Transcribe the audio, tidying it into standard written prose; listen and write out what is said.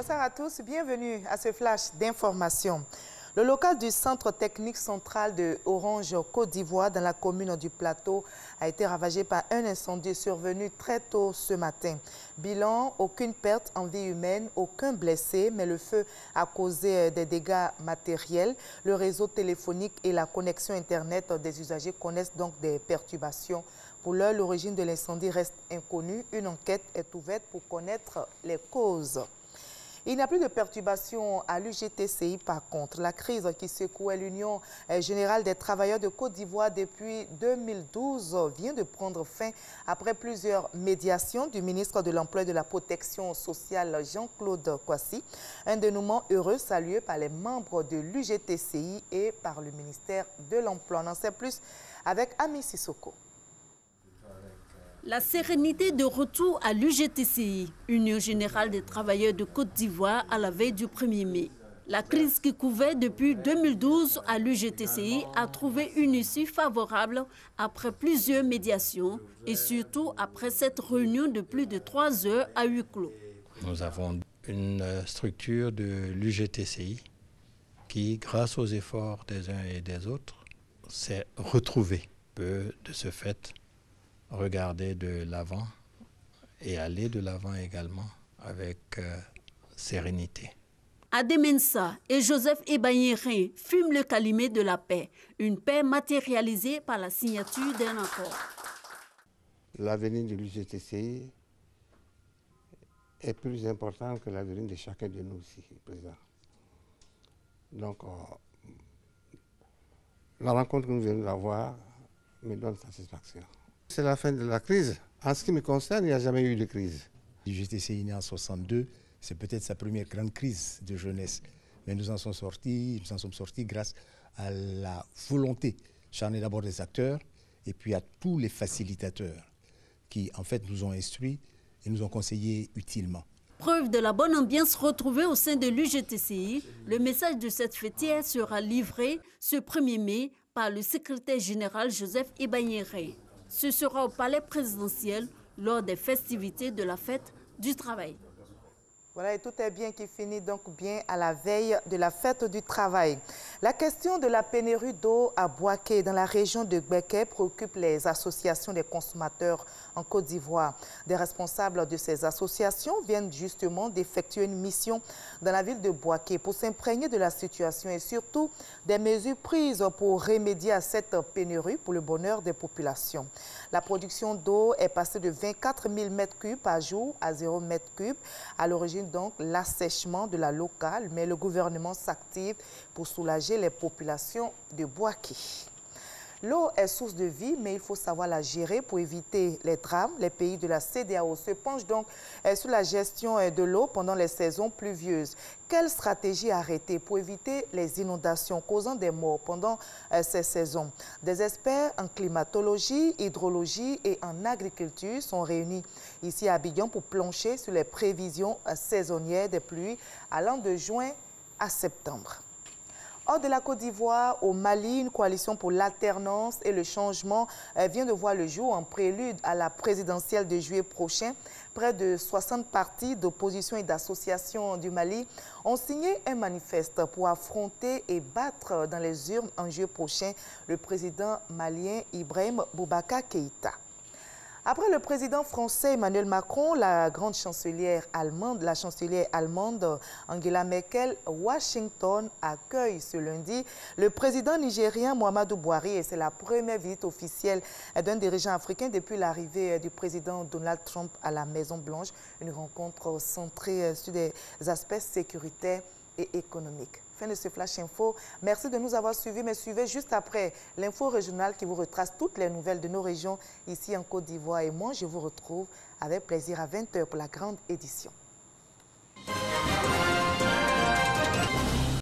Bonsoir à tous, bienvenue à ce flash d'information. Le local du Centre technique central de Orange, Côte d'Ivoire, dans la commune du Plateau, a été ravagé par un incendie survenu très tôt ce matin. Bilan, aucune perte en vie humaine, aucun blessé, mais le feu a causé des dégâts matériels. Le réseau téléphonique et la connexion Internet des usagers connaissent donc des perturbations. Pour l'heure, l'origine de l'incendie reste inconnue. Une enquête est ouverte pour connaître les causes. Il n'y a plus de perturbations à l'UGTCI par contre. La crise qui secouait l'Union générale des travailleurs de Côte d'Ivoire depuis 2012 vient de prendre fin après plusieurs médiations du ministre de l'Emploi et de la Protection sociale Jean-Claude Kwasi. Un dénouement heureux salué par les membres de l'UGTCI et par le ministère de l'Emploi. On en sait plus avec Ami Sissoko. La sérénité de retour à l'UGTCI, Union générale des travailleurs de Côte d'Ivoire, à la veille du 1er mai. La crise qui couvait depuis 2012 à l'UGTCI a trouvé une issue favorable après plusieurs médiations et surtout après cette réunion de plus de 3 heures à huis clos. Nous avons une structure de l'UGTCI qui, grâce aux efforts des uns et des autres, s'est retrouvée. Peut de ce fait regarder de l'avant et aller de l'avant également avec sérénité. Ademensa et Joseph Ebanyéré fument le calumet de la paix, une paix matérialisée par la signature d'un accord. L'avenir de l'UGTCI est plus important que l'avenir de chacun de nous ici, Président. Donc, la rencontre que nous venons d'avoir me donne satisfaction. C'est la fin de la crise. En ce qui me concerne, il n'y a jamais eu de crise. L'UGTCI né en 62, c'est peut-être sa première grande crise de jeunesse. Mais nous en sommes sortis grâce à la volonté charnée d'abord des acteurs et puis à tous les facilitateurs qui en fait nous ont instruits et nous ont conseillés utilement. Preuve de la bonne ambiance retrouvée au sein de l'UGTCI, le message de cette fêtière sera livré ce 1er mai par le secrétaire général Joseph Ebanyéré. Ce sera au palais présidentiel lors des festivités de la fête du travail. Voilà, et tout est bien qui finit donc bien à la veille de la fête du travail. La question de la pénurie d'eau à Bouaké dans la région de Gbeke préoccupe les associations des consommateurs en Côte d'Ivoire. Des responsables de ces associations viennent justement d'effectuer une mission dans la ville de Bouaké pour s'imprégner de la situation et surtout des mesures prises pour remédier à cette pénurie pour le bonheur des populations. La production d'eau est passée de 24 000 m3 par jour à 0 m3. À l'origine, donc l'assèchement de la locale, mais le gouvernement s'active pour soulager les populations de Bouaké. L'eau est source de vie, mais il faut savoir la gérer pour éviter les drames. Les pays de la CEDEAO se penchent donc sur la gestion de l'eau pendant les saisons pluvieuses. Quelle stratégie arrêter pour éviter les inondations causant des morts pendant ces saisons? Des experts en climatologie, hydrologie et en agriculture sont réunis ici à Abidjan pour plancher sur les prévisions saisonnières des pluies allant de juin à septembre. Hors de la Côte d'Ivoire, au Mali, une coalition pour l'alternance et le changement vient de voir le jour en prélude à la présidentielle de juillet prochain. Près de 60 partis d'opposition et d'associations du Mali ont signé un manifeste pour affronter et battre dans les urnes en juillet prochain le président malien Ibrahim Boubacar Keïta. Après le président français Emmanuel Macron, la chancelière allemande Angela Merkel, Washington accueille ce lundi le président nigérien Muhammadu Buhari et c'est la première visite officielle d'un dirigeant africain depuis l'arrivée du président Donald Trump à la Maison-Blanche. Une rencontre centrée sur des aspects sécuritaires et économiques. Fin de ce Flash Info. Merci de nous avoir suivis, mais suivez juste après l'info régionale qui vous retrace toutes les nouvelles de nos régions ici en Côte d'Ivoire. Et moi, je vous retrouve avec plaisir à 20 h pour la grande édition.